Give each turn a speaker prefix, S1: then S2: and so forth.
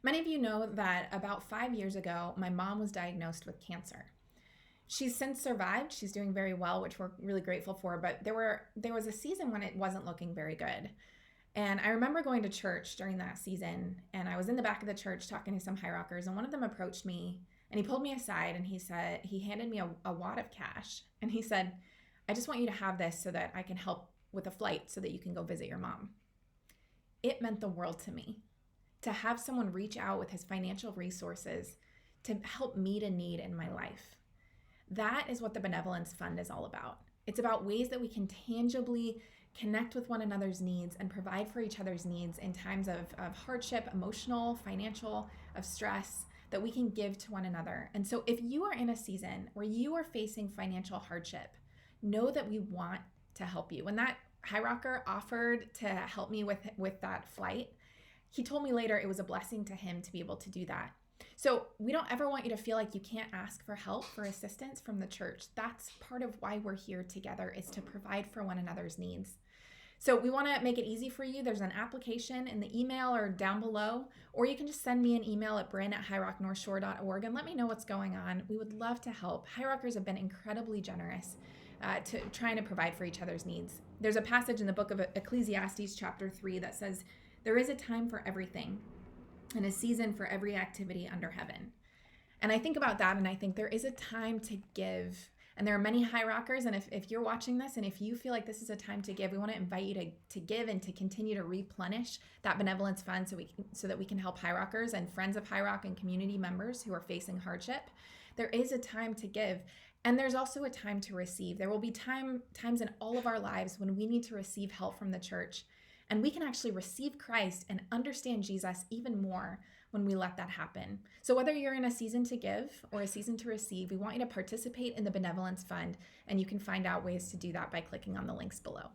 S1: Many of you know that about 5 years ago, my mom was diagnosed with cancer. She's since survived. She's doing very well, which we're really grateful for. But there was a season when it wasn't looking very good. And I remember going to church during that season, and I was in the back of the church talking to some high rockers, and one of them approached me and he pulled me aside and he handed me a wad of cash. And he said, "I just want you to have this so that I can help with a flight so that you can go visit your mom." It meant the world to me to have someone reach out with his financial resources to help meet a need in my life. That is what the Benevolence Fund is all about. It's about ways that we can tangibly connect with one another's needs and provide for each other's needs in times of hardship, emotional, financial, of stress, that we can give to one another. And so if you are in a season where you are facing financial hardship, know that we want to help you. When that high rocker offered to help me with that flight, he told me later it was a blessing to him to be able to do that. So we don't ever want you to feel like you can't ask for help, for assistance from the church. That's part of why we're here together, is to provide for one another's needs. So we want to make it easy for you. There's an application in the email or down below, or you can just send me an email at bryn@highrocknorthshore.org and let me know what's going on. We would love to help. High Rockers have been incredibly generous to trying to provide for each other's needs. There's a passage in the book of Ecclesiastes chapter 3 that says, "There is a time for everything and a season for every activity under heaven." And I think about that and I think there is a time to give. And there are many high rockers. And if you're watching this and if you feel like this is a time to give, we want to invite you to give and to continue to replenish that benevolence fund so that we can help high rockers and friends of High Rock and community members who are facing hardship. There is a time to give. And there's also a time to receive. There will be times in all of our lives when we need to receive help from the church. And we can actually receive Christ and understand Jesus even more when we let that happen. So whether you're in a season to give or a season to receive, we want you to participate in the Benevolence Fund, and you can find out ways to do that by clicking on the links below.